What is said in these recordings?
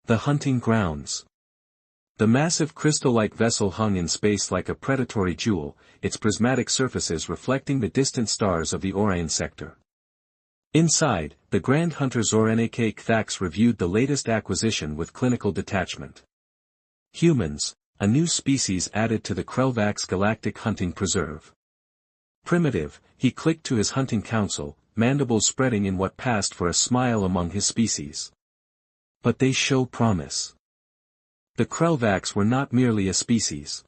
The hunting grounds. The massive crystal-like vessel hung in space like a predatory jewel, its prismatic surfaces reflecting the distant stars of the Orion sector. Inside, the Grand Hunter Zornak Thax reviewed the latest acquisition with clinical detachment. Humans, a new species added to the Krelvax Galactic Hunting Preserve. Primitive, he clicked to his hunting council, mandibles spreading in what passed for a smile among his species. But they show promise. The Krelvax were not merely a species.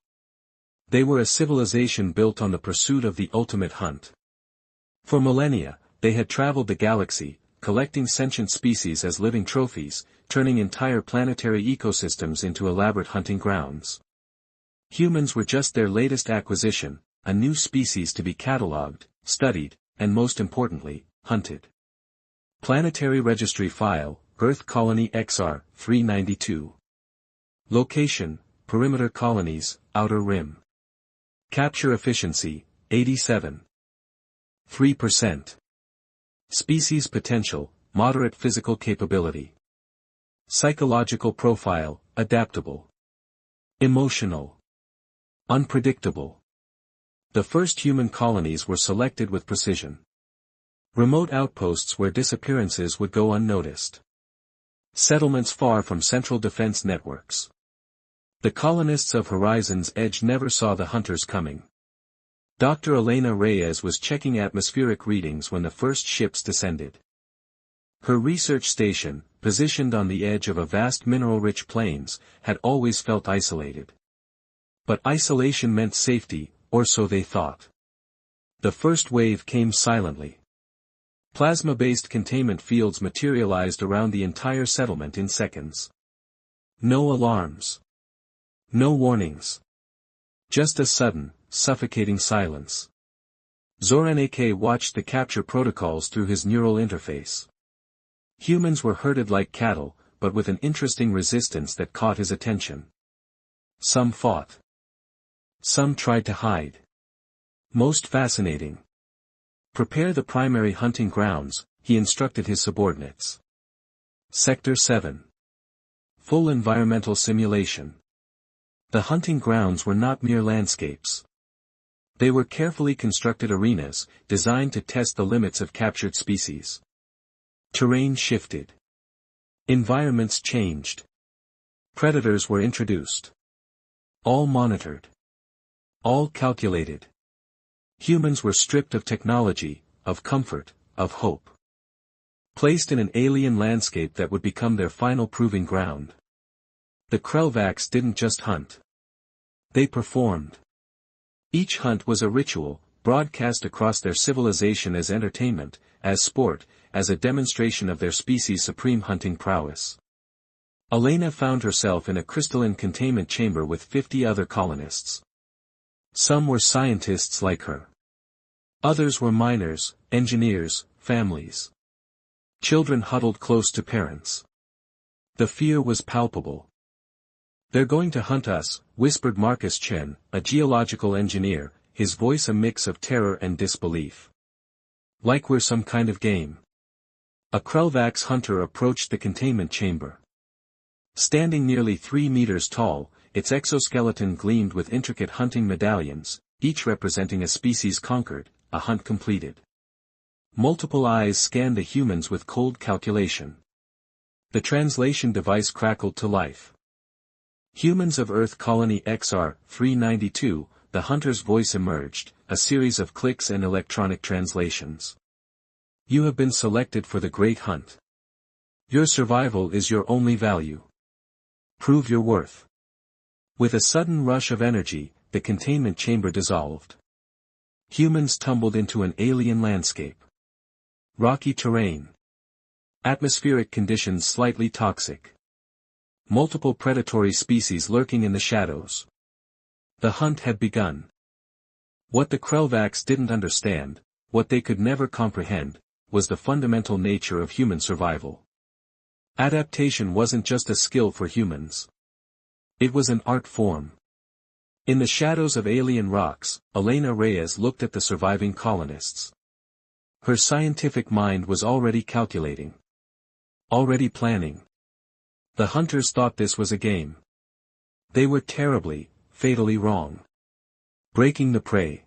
They were a civilization built on the pursuit of the ultimate hunt. For millennia, they had traveled the galaxy, collecting sentient species as living trophies, turning entire planetary ecosystems into elaborate hunting grounds. Humans were just their latest acquisition, a new species to be catalogued, studied, and most importantly, hunted. Planetary Registry File, Earth Colony XR, 392. Location, Perimeter Colonies, Outer Rim. Capture Efficiency, 87.3%. Species Potential, Moderate Physical Capability. Psychological Profile, Adaptable. Emotional. Unpredictable. The first human colonies were selected with precision. Remote outposts where disappearances would go unnoticed. Settlements far from central defense networks. The colonists of Horizon's Edge never saw the hunters coming. Dr. Elena Reyes was checking atmospheric readings when the first ships descended. Her research station, positioned on the edge of a vast mineral-rich plains, had always felt isolated. But isolation meant safety, or so they thought. The first wave came silently. Plasma-based containment fields materialized around the entire settlement in seconds. No alarms. No warnings. Just a sudden, suffocating silence. Zornak watched the capture protocols through his neural interface. Humans were herded like cattle, but with an interesting resistance that caught his attention. Some fought. Some tried to hide. Most fascinating. Prepare the primary hunting grounds, he instructed his subordinates. Sector 7. Full environmental simulation. The hunting grounds were not mere landscapes. They were carefully constructed arenas, designed to test the limits of captured species. Terrain shifted. Environments changed. Predators were introduced. All monitored. All calculated. Humans were stripped of technology, of comfort, of hope. Placed in an alien landscape that would become their final proving ground. The Krelvax didn't just hunt. They performed. Each hunt was a ritual, broadcast across their civilization as entertainment, as sport, as a demonstration of their species' supreme hunting prowess. Elena found herself in a crystalline containment chamber with 50 other colonists. Some were scientists like her. Others were miners, engineers, families. Children huddled close to parents. The fear was palpable. "They're going to hunt us," whispered Marcus Chen, a geological engineer, his voice a mix of terror and disbelief. "Like we're some kind of game." A Krelvax hunter approached the containment chamber. Standing nearly 3 meters tall, its exoskeleton gleamed with intricate hunting medallions, each representing a species conquered, a hunt completed. Multiple eyes scanned the humans with cold calculation. The translation device crackled to life. "Humans of Earth Colony XR, 392, the hunter's voice emerged, a series of clicks and electronic translations. "You have been selected for the Great Hunt. Your survival is your only value. Prove your worth." With a sudden rush of energy, the containment chamber dissolved. Humans tumbled into an alien landscape. Rocky terrain. Atmospheric conditions slightly toxic. Multiple predatory species lurking in the shadows. The hunt had begun. What the Krelvax didn't understand, what they could never comprehend, was the fundamental nature of human survival. Adaptation wasn't just a skill for humans. It was an art form. In the shadows of alien rocks, Elena Reyes looked at the surviving colonists. Her scientific mind was already calculating. Already planning. The hunters thought this was a game. They were terribly, fatally wrong. Breaking the prey.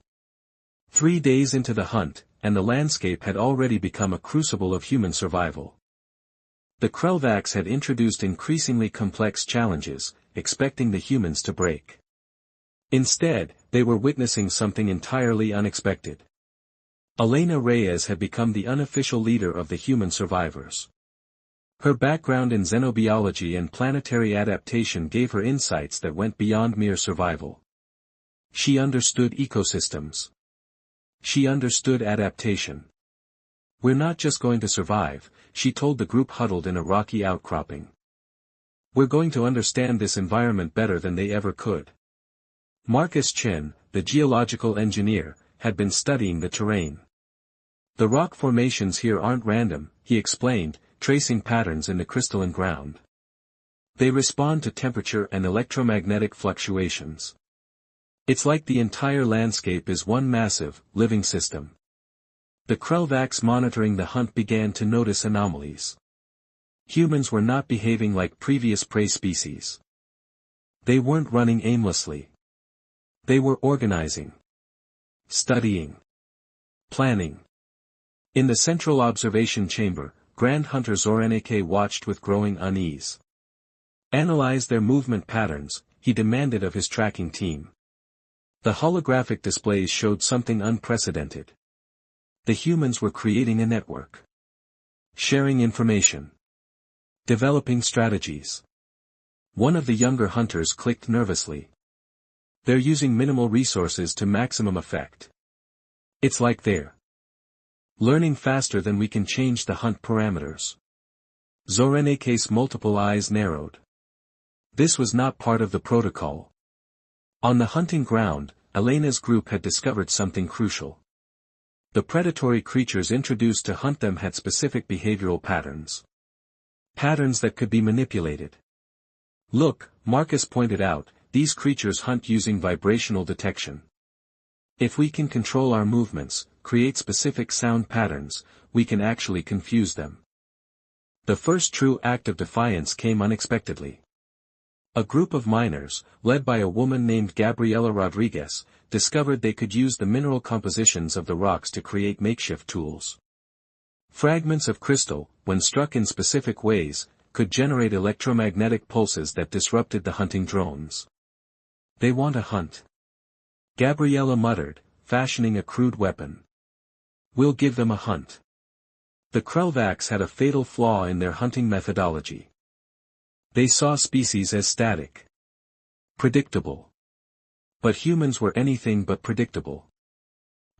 3 days into the hunt, and the landscape had already become a crucible of human survival. The Krelvax had introduced increasingly complex challenges, expecting the humans to break. Instead, they were witnessing something entirely unexpected. Elena Reyes had become the unofficial leader of the human survivors. Her background in xenobiology and planetary adaptation gave her insights that went beyond mere survival. She understood ecosystems. She understood adaptation. "We're not just going to survive," she told the group huddled in a rocky outcropping. "We're going to understand this environment better than they ever could." Marcus Chen, the geological engineer, had been studying the terrain. "The rock formations here aren't random," he explained, tracing patterns in the crystalline ground. "They respond to temperature and electromagnetic fluctuations. It's like the entire landscape is one massive, living system." The Krelvax monitoring the hunt began to notice anomalies. Humans were not behaving like previous prey species. They weren't running aimlessly. They were organizing. Studying. Planning. In the central observation chamber, Grand Hunter Zorenike watched with growing unease. "Analyze their movement patterns," he demanded of his tracking team. The holographic displays showed something unprecedented. The humans were creating a network. Sharing information. Developing strategies. One of the younger hunters clicked nervously. "They're using minimal resources to maximum effect. It's like they're learning faster than we can change the hunt parameters." Zorenike's multiple eyes narrowed. This was not part of the protocol. On the hunting ground, Elena's group had discovered something crucial. The predatory creatures introduced to hunt them had specific behavioral patterns. Patterns that could be manipulated. "Look," Marcus pointed out, "these creatures hunt using vibrational detection. If we can control our movements, create specific sound patterns, we can actually confuse them." The first true act of defiance came unexpectedly. A group of miners, led by a woman named Gabriela Rodriguez, discovered they could use the mineral compositions of the rocks to create makeshift tools. Fragments of crystal, when struck in specific ways, could generate electromagnetic pulses that disrupted the hunting drones. "They want a hunt," Gabriela muttered, fashioning a crude weapon. "We'll give them a hunt." The Krelvax had a fatal flaw in their hunting methodology. They saw species as static. Predictable. But humans were anything but predictable.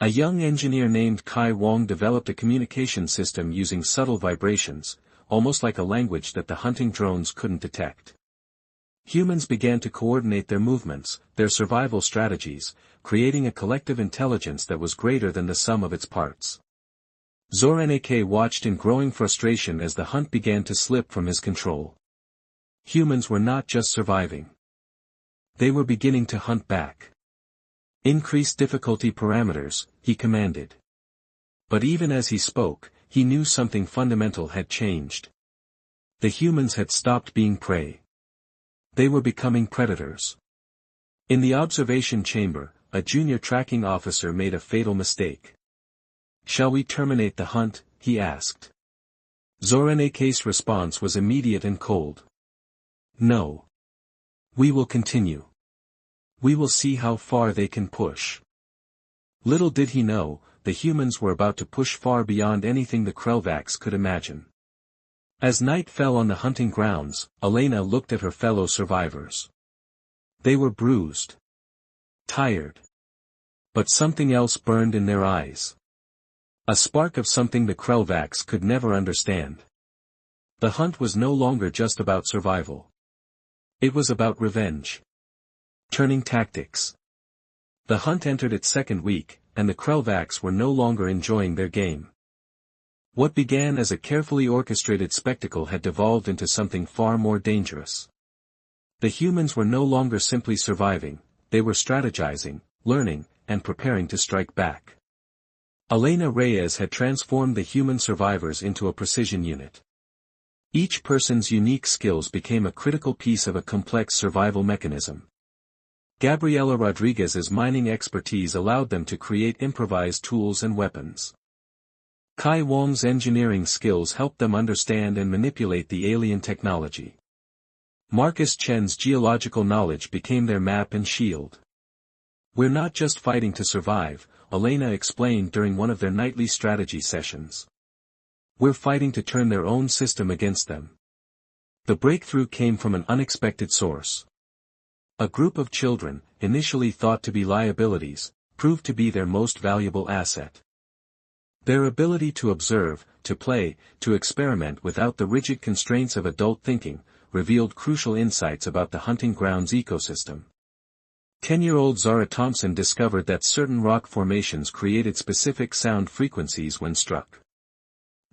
A young engineer named Kai Wong developed a communication system using subtle vibrations, almost like a language that the hunting drones couldn't detect. Humans began to coordinate their movements, their survival strategies, creating a collective intelligence that was greater than the sum of its parts. Zorenike watched in growing frustration as the hunt began to slip from his control. Humans were not just surviving. They were beginning to hunt back. "Increase difficulty parameters," he commanded. But even as he spoke, he knew something fundamental had changed. The humans had stopped being prey. They were becoming predators. In the observation chamber, a junior tracking officer made a fatal mistake. "Shall we terminate the hunt?" he asked. Zorenike's response was immediate and cold. "No. We will continue. We will see how far they can push." Little did he know, the humans were about to push far beyond anything the Krelvax could imagine. As night fell on the hunting grounds, Elena looked at her fellow survivors. They were bruised. Tired. But something else burned in their eyes. A spark of something the Krelvax could never understand. The hunt was no longer just about survival. It was about revenge. Turning tactics. The hunt entered its second week, and the Krelvax were no longer enjoying their game. What began as a carefully orchestrated spectacle had devolved into something far more dangerous. The humans were no longer simply surviving, they were strategizing, learning, and preparing to strike back. Elena Reyes had transformed the human survivors into a precision unit. Each person's unique skills became a critical piece of a complex survival mechanism. Gabriela Rodriguez's mining expertise allowed them to create improvised tools and weapons. Kai Wong's engineering skills helped them understand and manipulate the alien technology. Marcus Chen's geological knowledge became their map and shield. "We're not just fighting to survive," Elena explained during one of their nightly strategy sessions. "We're fighting to turn their own system against them." The breakthrough came from an unexpected source. A group of children, initially thought to be liabilities, proved to be their most valuable asset. Their ability to observe, to play, to experiment without the rigid constraints of adult thinking, revealed crucial insights about the hunting grounds ecosystem. 10-year-old Zara Thompson discovered that certain rock formations created specific sound frequencies when struck.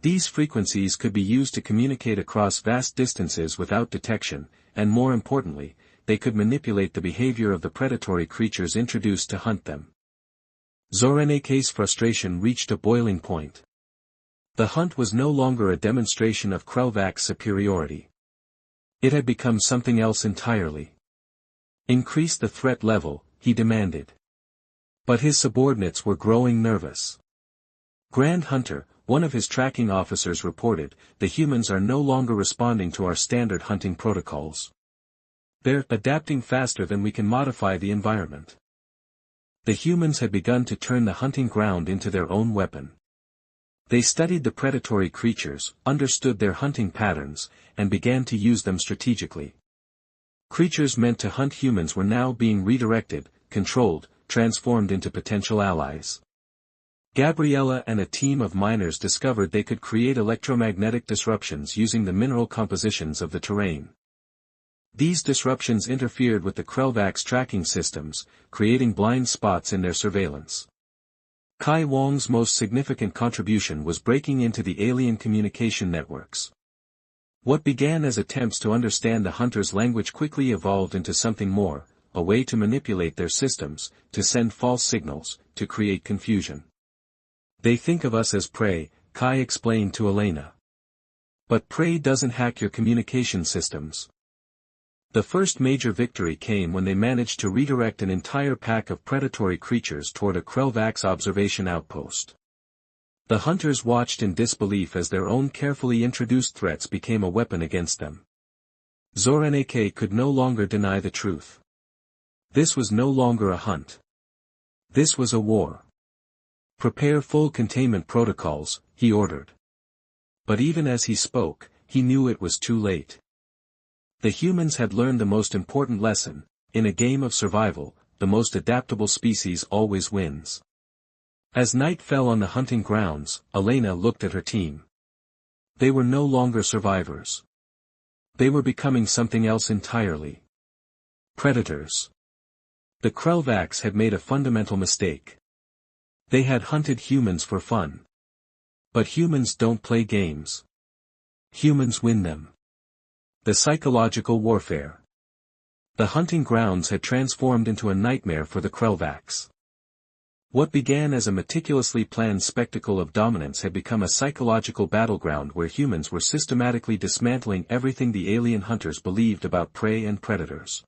These frequencies could be used to communicate across vast distances without detection, and more importantly, they could manipulate the behavior of the predatory creatures introduced to hunt them. Zoreneke's frustration reached a boiling point. The hunt was no longer a demonstration of Krelvak's superiority. It had become something else entirely. "Increase the threat level," he demanded. But his subordinates were growing nervous. Grand Hunter, one of his tracking officers reported, "The humans are no longer responding to our standard hunting protocols. They're adapting faster than we can modify the environment." The humans had begun to turn the hunting ground into their own weapon. They studied the predatory creatures, understood their hunting patterns, and began to use them strategically. Creatures meant to hunt humans were now being redirected, controlled, transformed into potential allies. Gabriela and a team of miners discovered they could create electromagnetic disruptions using the mineral compositions of the terrain. These disruptions interfered with the Krelvak's tracking systems, creating blind spots in their surveillance. Kai Wong's most significant contribution was breaking into the alien communication networks. What began as attempts to understand the hunters' language quickly evolved into something more, a way to manipulate their systems, to send false signals, to create confusion. "They think of us as prey," Kai explained to Elena. "But prey doesn't hack your communication systems." The first major victory came when they managed to redirect an entire pack of predatory creatures toward a Krelvak's observation outpost. The hunters watched in disbelief as their own carefully introduced threats became a weapon against them. Zoreneke could no longer deny the truth. This was no longer a hunt. This was a war. "Prepare full containment protocols," he ordered. But even as he spoke, he knew it was too late. The humans had learned the most important lesson: in a game of survival, the most adaptable species always wins. As night fell on the hunting grounds, Elena looked at her team. They were no longer survivors. They were becoming something else entirely. Predators. The Krelvaks had made a fundamental mistake. They had hunted humans for fun. But humans don't play games. Humans win them. The psychological warfare. The hunting grounds had transformed into a nightmare for the Krelvaks. What began as a meticulously planned spectacle of dominance had become a psychological battleground where humans were systematically dismantling everything the alien hunters believed about prey and predators.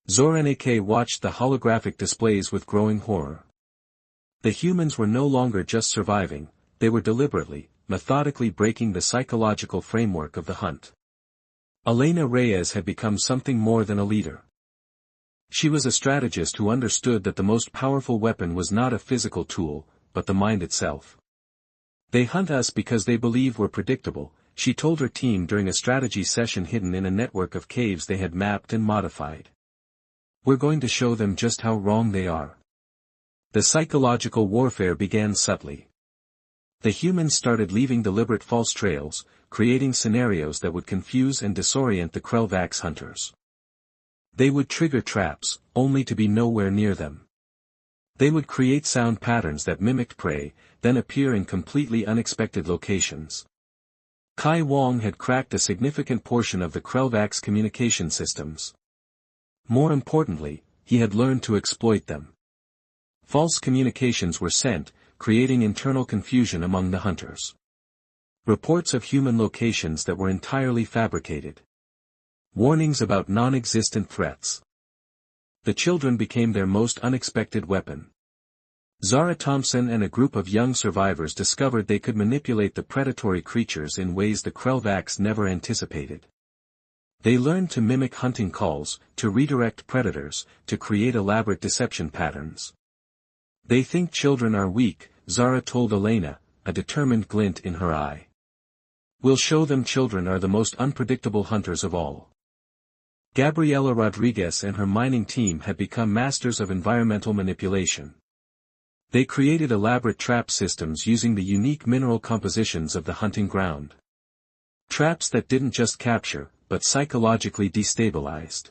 Zoreneke watched the holographic displays with growing horror. The humans were no longer just surviving, they were deliberately, methodically breaking the psychological framework of the hunt. Elena Reyes had become something more than a leader. She was a strategist who understood that the most powerful weapon was not a physical tool, but the mind itself. "They hunt us because they believe we're predictable," she told her team during a strategy session hidden in a network of caves they had mapped and modified. "We're going to show them just how wrong they are." The psychological warfare began subtly. The humans started leaving deliberate false trails, creating scenarios that would confuse and disorient the Krelvaks hunters. They would trigger traps, only to be nowhere near them. They would create sound patterns that mimicked prey, then appear in completely unexpected locations. Kai Wong had cracked a significant portion of the Krelvaks' communication systems. More importantly, he had learned to exploit them. False communications were sent, creating internal confusion among the hunters. Reports of human locations that were entirely fabricated. Warnings about non-existent threats. The children became their most unexpected weapon. Zara Thompson and a group of young survivors discovered they could manipulate the predatory creatures in ways the Krelvax never anticipated. They learned to mimic hunting calls, to redirect predators, to create elaborate deception patterns. They think children are weak, Zara told Elena, a determined glint in her eye. We'll show them children are the most unpredictable hunters of all. Gabriela Rodriguez and her mining team had become masters of environmental manipulation. They created elaborate trap systems using the unique mineral compositions of the hunting ground. Traps that didn't just capture, but psychologically destabilized.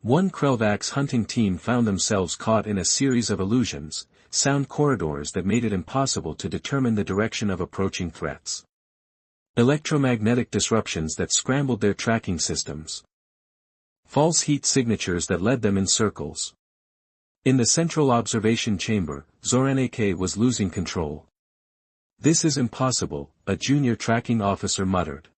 One Krelvax hunting team found themselves caught in a series of illusions, sound corridors that made it impossible to determine the direction of approaching threats. Electromagnetic disruptions that scrambled their tracking systems. False heat signatures that led them in circles. In the central observation chamber, Zoranake was losing control. "This is impossible," a junior tracking officer muttered.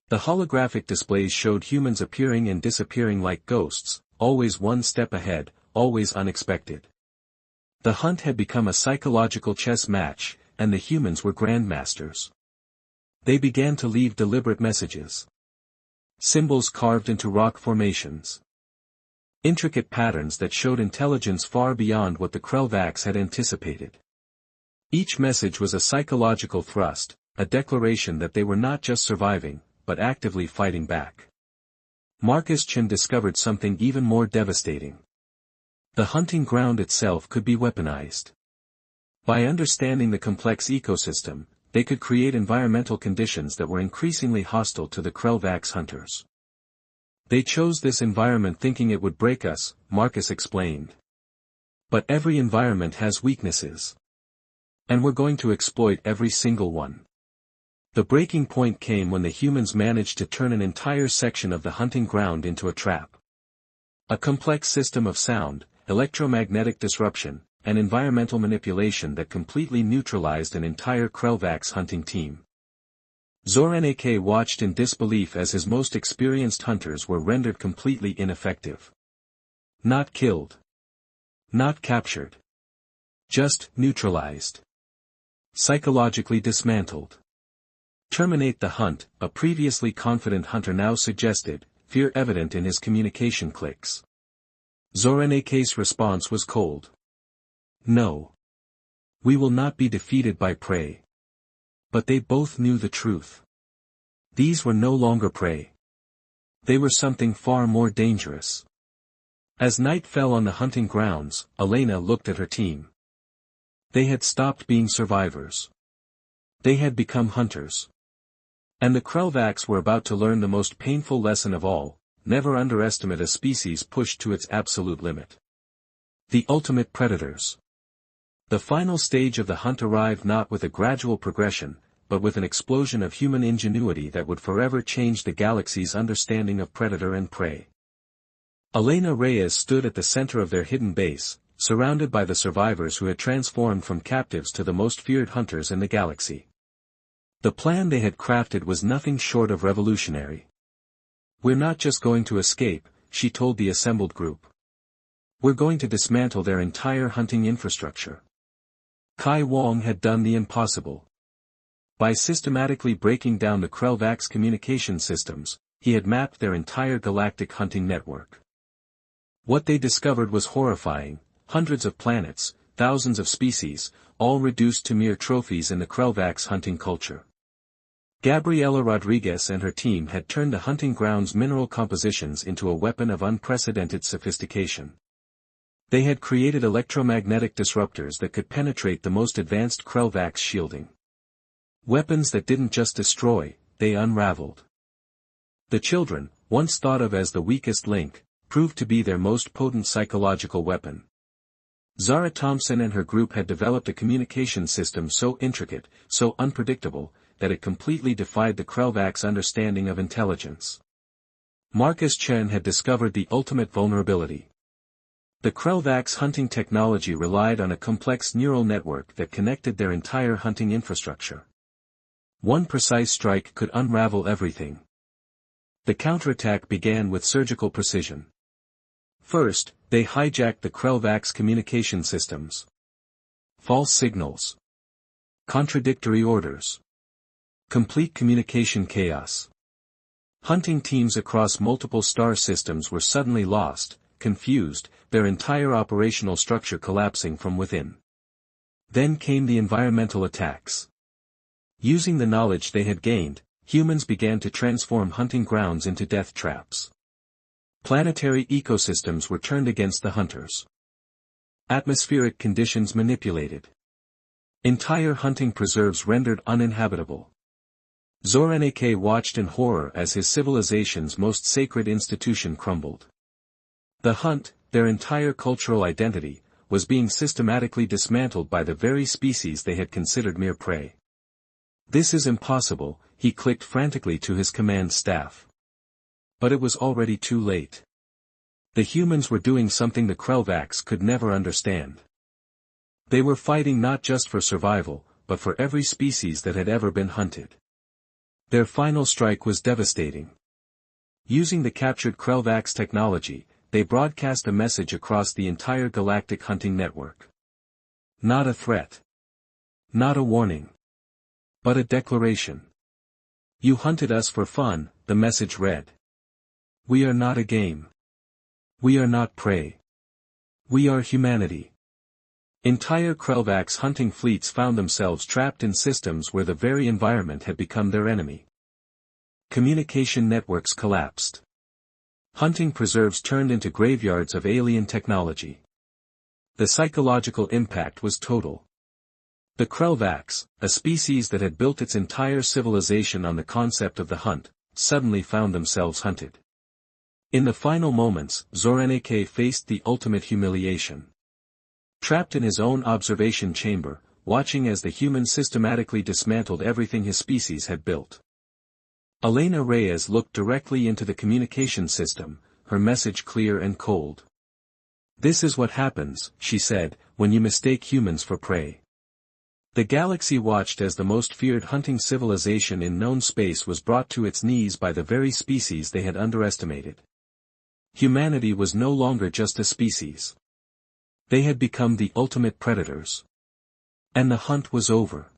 The holographic displays showed humans appearing and disappearing like ghosts, always one step ahead, always unexpected. The hunt had become a psychological chess match, and the humans were grandmasters. They began to leave deliberate messages. Symbols carved into rock formations. Intricate patterns that showed intelligence far beyond what the Krelvax had anticipated. Each message was a psychological thrust, a declaration that they were not just surviving, but actively fighting back. Marcus Chen discovered something even more devastating. The hunting ground itself could be weaponized. By understanding the complex ecosystem, they could create environmental conditions that were increasingly hostile to the Krelvax hunters. They chose this environment thinking it would break us, Marcus explained. But every environment has weaknesses. And we're going to exploit every single one. The breaking point came when the humans managed to turn an entire section of the hunting ground into a trap. A complex system of sound, electromagnetic disruption, and environmental manipulation that completely neutralized an entire Krelvax hunting team. Zoranake watched in disbelief as his most experienced hunters were rendered completely ineffective. Not killed. Not captured. Just neutralized. Psychologically dismantled. Terminate the hunt, a previously confident hunter now suggested, fear evident in his communication clicks. Zoranake's response was cold. No. We will not be defeated by prey. But they both knew the truth. These were no longer prey. They were something far more dangerous. As night fell on the hunting grounds, Elena looked at her team. They had stopped being survivors. They had become hunters. And the Krelvax were about to learn the most painful lesson of all: never underestimate a species pushed to its absolute limit. The ultimate predators. The final stage of the hunt arrived not with a gradual progression, but with an explosion of human ingenuity that would forever change the galaxy's understanding of predator and prey. Elena Reyes stood at the center of their hidden base, surrounded by the survivors who had transformed from captives to the most feared hunters in the galaxy. The plan they had crafted was nothing short of revolutionary. "We're not just going to escape," she told the assembled group. "We're going to dismantle their entire hunting infrastructure." Kai Wong had done the impossible. By systematically breaking down the Krelvax communication systems, he had mapped their entire galactic hunting network. What they discovered was horrifying: hundreds of planets, thousands of species, all reduced to mere trophies in the Krelvax hunting culture. Gabriela Rodriguez and her team had turned the hunting ground's mineral compositions into a weapon of unprecedented sophistication. They had created electromagnetic disruptors that could penetrate the most advanced Krelvax shielding. Weapons that didn't just destroy, they unraveled. The children, once thought of as the weakest link, proved to be their most potent psychological weapon. Zara Thompson and her group had developed a communication system so intricate, so unpredictable, that it completely defied the Krelvax understanding of intelligence. Marcus Chen had discovered the ultimate vulnerability. The Krelvax hunting technology relied on a complex neural network that connected their entire hunting infrastructure. One precise strike could unravel everything. The counterattack began with surgical precision. First, they hijacked the Krelvax communication systems. False signals. Contradictory orders. Complete communication chaos. Hunting teams across multiple star systems were suddenly lost, confused, their entire operational structure collapsing from within. Then came the environmental attacks. Using the knowledge they had gained, humans began to transform hunting grounds into death traps. Planetary ecosystems were turned against the hunters. Atmospheric conditions manipulated. Entire hunting preserves rendered uninhabitable. Zornak watched in horror as his civilization's most sacred institution crumbled. The hunt, their entire cultural identity, was being systematically dismantled by the very species they had considered mere prey. This is impossible, he clicked frantically to his command staff. But it was already too late. The humans were doing something the Krelvax could never understand. They were fighting not just for survival, but for every species that had ever been hunted. Their final strike was devastating. Using the captured Krelvax technology, they broadcast a message across the entire galactic hunting network. Not a threat. Not a warning. But a declaration. You hunted us for fun, the message read. We are not a game. We are not prey. We are humanity. Entire Krelvax hunting fleets found themselves trapped in systems where the very environment had become their enemy. Communication networks collapsed. Hunting preserves turned into graveyards of alien technology. The psychological impact was total. The Krelvax, a species that had built its entire civilization on the concept of the hunt, suddenly found themselves hunted. In the final moments, Zornak faced the ultimate humiliation. Trapped in his own observation chamber, watching as the humans systematically dismantled everything his species had built. Elena Reyes looked directly into the communication system, her message clear and cold. This is what happens, she said, when you mistake humans for prey. The galaxy watched as the most feared hunting civilization in known space was brought to its knees by the very species they had underestimated. Humanity was no longer just a species. They had become the ultimate predators. And the hunt was over.